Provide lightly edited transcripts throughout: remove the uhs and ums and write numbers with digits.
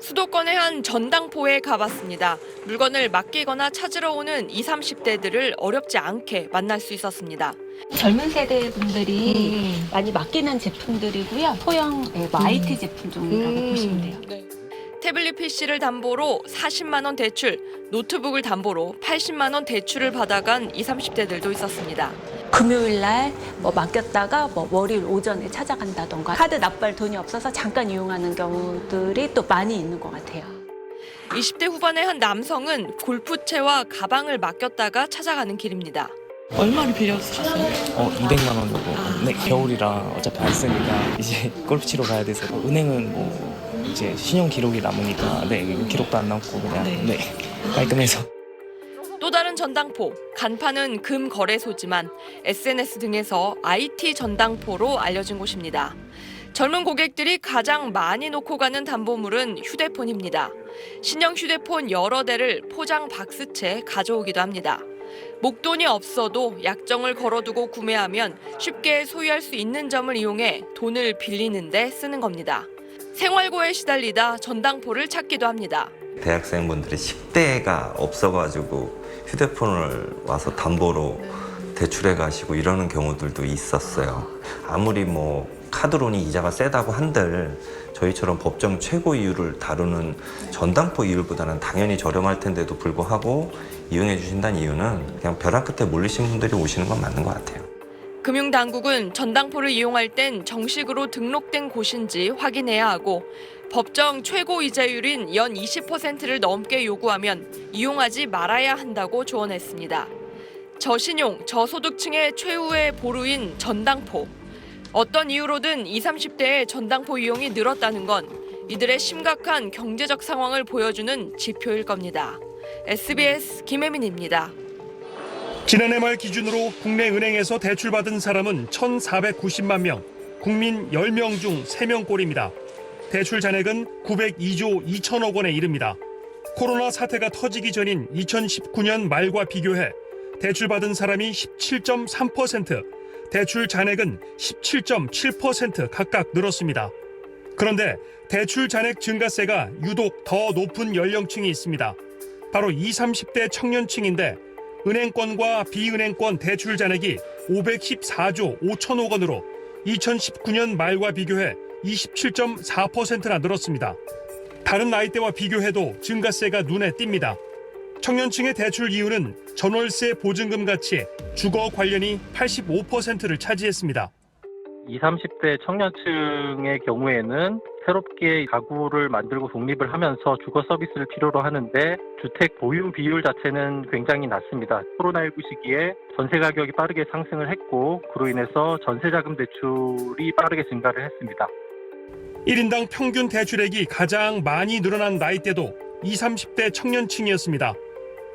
수도권의 한 전당포에 가봤습니다. 물건을 맡기거나 찾으러 오는 20, 30대들을 어렵지 않게 만날 수 있었습니다. 젊은 세대 분들이 많이 맡기는 제품들이고요. 소형 IT 제품 종류라고 보시면 돼요. 네. 태블릿 PC를 담보로 40만 원 대출, 노트북을 담보로 80만 원 대출을 받아간 20, 30대들도 있었습니다. 금요일 날 맡겼다가 월요일 오전에 찾아간다던가 카드 납부할 돈이 없어서 잠깐 이용하는 경우들이 또 많이 있는 것 같아요. 20대 후반의 한 남성은 골프채와 가방을 맡겼다가 찾아가는 길입니다. 얼마를 빌려주셨어요? 200만 원 정도. 네, 겨울이라 어차피 안 쓰니까 이제 골프 치러 가야 돼서 은행은 뭐 이제 신용 기록이 남으니까 기록도 안 남고 그냥 깔끔해서. 또 다른 전당포, 간판은 금 거래소지만 SNS 등에서 IT 전당포로 알려진 곳입니다. 젊은 고객들이 가장 많이 놓고 가는 담보물은 휴대폰입니다. 신형 휴대폰 여러 대를 포장 박스채 가져오기도 합니다. 목돈이 없어도 약정을 걸어두고 구매하면 쉽게 소유할 수 있는 점을 이용해 돈을 빌리는 데 쓰는 겁니다. 생활고에 시달리다 전당포를 찾기도 합니다. 대학생분들이 10대가 없어가지고 휴대폰을 와서 담보로 대출해 가시고 이러는 경우들도 있었어요. 아무리 뭐 카드론이 이자가 세다고 한들 저희처럼 법정 최고 이율을 다루는 전당포 이율보다는 당연히 저렴할 텐데도 불구하고 이용해 주신다는 이유는 그냥 벼랑 끝에 몰리신 분들이 오시는 건 맞는 것 같아요. 금융당국은 전당포를 이용할 땐 정식으로 등록된 곳인지 확인해야 하고 법정 최고 이자율인 연 20%를 넘게 요구하면 이용하지 말아야 한다고 조언했습니다. 저신용, 저소득층의 최후의 보루인 전당포. 어떤 이유로든 20, 30대의 전당포 이용이 늘었다는 건 이들의 심각한 경제적 상황을 보여주는 지표일 겁니다. SBS 김혜민입니다. 지난해 말 기준으로 국내 은행에서 대출받은 사람은 1,490만 명, 국민 10명 중 3명꼴입니다. 대출 잔액은 902조 2천억 원에 이릅니다. 코로나 사태가 터지기 전인 2019년 말과 비교해 대출받은 사람이 17.3%, 대출 잔액은 17.7% 각각 늘었습니다. 그런데 대출 잔액 증가세가 유독 더 높은 연령층이 있습니다. 바로 20, 30대 청년층인데 은행권과 비은행권 대출 잔액이 514조 5천억 원으로 2019년 말과 비교해 27.4%나 늘었습니다. 다른 나이대와 비교해도 증가세가 눈에 띕니다. 청년층의 대출 이유는 전월세 보증금 같이 주거 관련이 85%를 차지했습니다. 20, 30대 청년층의 경우에는 새롭게 가구를 만들고 독립을 하면서 주거 서비스를 필요로 하는데 주택 보유 비율 자체는 굉장히 낮습니다. 코로나19 시기에 전세 가격이 빠르게 상승을 했고 그로 인해서 전세자금 대출이 빠르게 증가를 했습니다. 1인당 평균 대출액이 가장 많이 늘어난 나이대도 20, 30대 청년층이었습니다.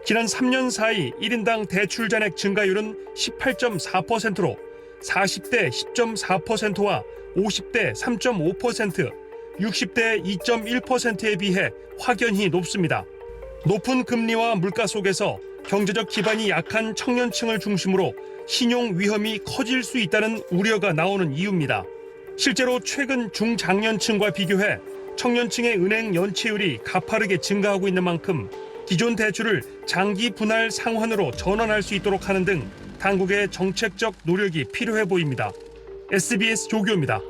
지난 3년 사이 1인당 대출 잔액 증가율은 18.4%로 40대 10.4%와 50대 3.5%, 60대 2.1%에 비해 확연히 높습니다. 높은 금리와 물가 속에서 경제적 기반이 약한 청년층을 중심으로 신용 위험이 커질 수 있다는 우려가 나오는 이유입니다. 실제로 최근 중장년층과 비교해 청년층의 은행 연체율이 가파르게 증가하고 있는 만큼 기존 대출을 장기 분할 상환으로 전환할 수 있도록 하는 등 당국의 정책적 노력이 필요해 보입니다. SBS 조규호입니다.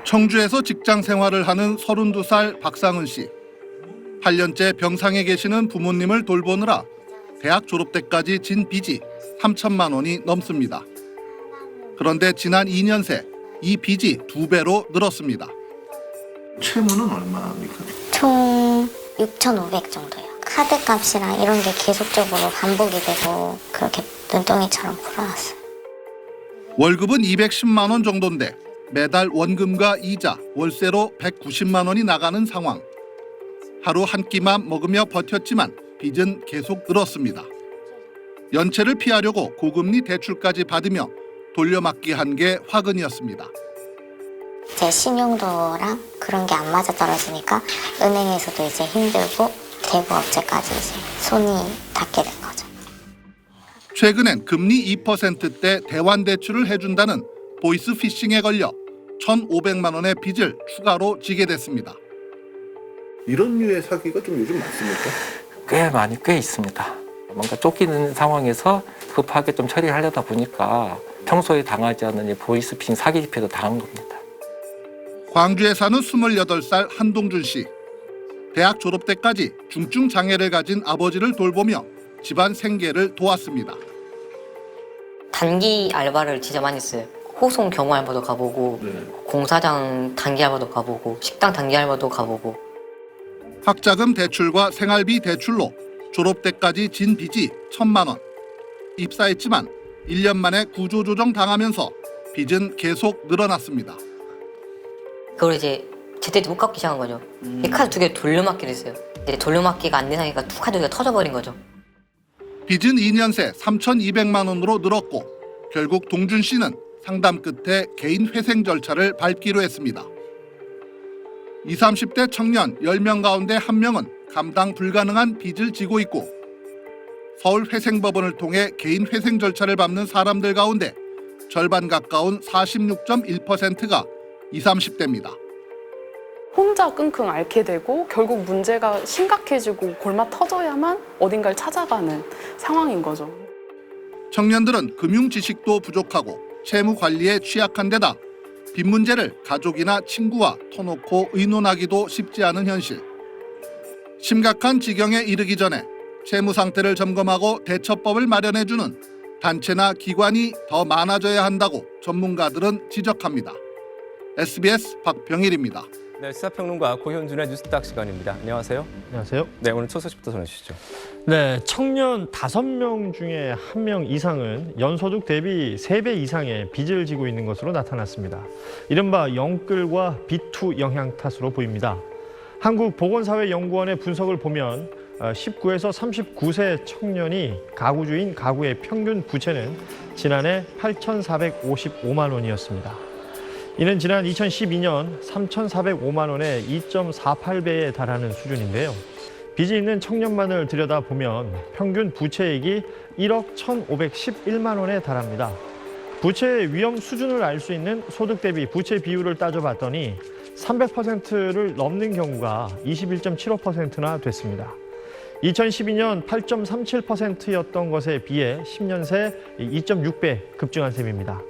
청주에서 직장 생활을 하는 32살 박상은 씨. 8년째 병상에 계시는 부모님을 돌보느라 대학 졸업 때까지 진 빚이 3천만 원이 넘습니다. 그런데 지난 2년 새 이 빚이 2배로 늘었습니다. 채무는 얼마입니까? 총 6,500 정도요. 카드 값이랑 이런 게 계속적으로 반복이 되고 그렇게 눈덩이처럼 불어났어요. 월급은 210만 원 정도인데 매달 원금과 이자, 월세로 190만 원이 나가는 상황. 하루 한 끼만 먹으며 버텼지만 빚은 계속 늘었습니다. 연체를 피하려고 고금리 대출까지 받으며 돌려막기 한 게 화근이었습니다. 제 신용도랑 그런 게 안 맞아 떨어지니까 은행에서도 이제 힘들고 대부업체까지 이제 손이 닿게 된 거죠. 최근엔 금리 2%대 대환 대출을 해준다는 보이스피싱에 걸려 1,500만 원의 빚을 추가로 지게 됐습니다. 이런 류의 사기가 좀 요즘 많습니까? 꽤 있습니다. 뭔가 쫓기는 상황에서 급하게 좀 처리하려다 보니까 평소에 당하지 않는 이 보이스피싱 사기 피해도 당한 겁니다. 광주에 사는 28살 한동준 씨. 대학 졸업 때까지 중증 장애를 가진 아버지를 돌보며 집안 생계를 도왔습니다. 단기 알바를 진짜 많이 했어요. 호송 경호 알바도 가보고 공사장 단기 알바도 가보고 식당 단기 알바도 가보고. 학자금 대출과 생활비 대출로 졸업 때까지 진 빚이 1,000만 원. 입사했지만 1년 만에 구조조정 당하면서 빚은 계속 늘어났습니다. 그걸 이제 제때 못 갚기 시작한 거죠. 이 카드 2개 돌려막기를 했어요. 이제 돌려막기가 안 되니까 카드 2개가 터져버린 거죠. 빚은 2년 새 3,200만 원으로 늘었고 결국 동준 씨는 상담 끝에 개인 회생 절차를 밟기로 했습니다. 20, 30대 청년 10명 가운데 1명은 감당 불가능한 빚을 지고 있고 서울회생법원을 통해 개인 회생 절차를 밟는 사람들 가운데 절반 가까운 46.1%가 20, 30대입니다. 혼자 끙끙 앓게 되고 결국 문제가 심각해지고 골마 터져야만 어딘가를 찾아가는 상황인 거죠. 청년들은 금융 지식도 부족하고 채무 관리에 취약한 데다 빚 문제를 가족이나 친구와 터놓고 의논하기도 쉽지 않은 현실. 심각한 지경에 이르기 전에 채무 상태를 점검하고 대처법을 마련해주는 단체나 기관이 더 많아져야 한다고 전문가들은 지적합니다. SBS 박병일입니다. 네, 시사평론가 고현준의 뉴스딱 시간입니다. 안녕하세요. 안녕하세요. 네, 오늘 첫 소식부터 전해주시죠. 네, 청년 5명 중에 1명 이상은 연소득 대비 3배 이상의 빚을 지고 있는 것으로 나타났습니다. 이른바 영끌과 비투 영향 탓으로 보입니다. 한국보건사회연구원의 분석을 보면 19에서 39세 청년이 가구주인 가구의 평균 부채는 지난해 8,455만 원이었습니다. 이는 지난 2012년 3,405만 원의 2.48배에 달하는 수준인데요. 빚이 있는 청년만을 들여다보면 평균 부채액이 1억 1,511만 원에 달합니다. 부채의 위험 수준을 알 수 있는 소득 대비 부채 비율을 따져봤더니 300%를 넘는 경우가 21.75%나 됐습니다. 2012년 8.37%였던 것에 비해 10년 새 2.6배 급증한 셈입니다.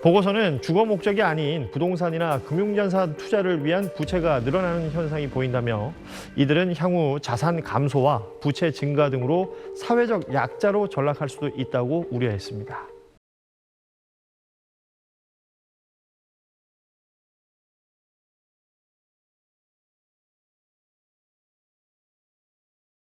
보고서는 주거 목적이 아닌 부동산이나 금융자산 투자를 위한 부채가 늘어나는 현상이 보인다며 이들은 향후 자산 감소와 부채 증가 등으로 사회적 약자로 전락할 수도 있다고 우려했습니다.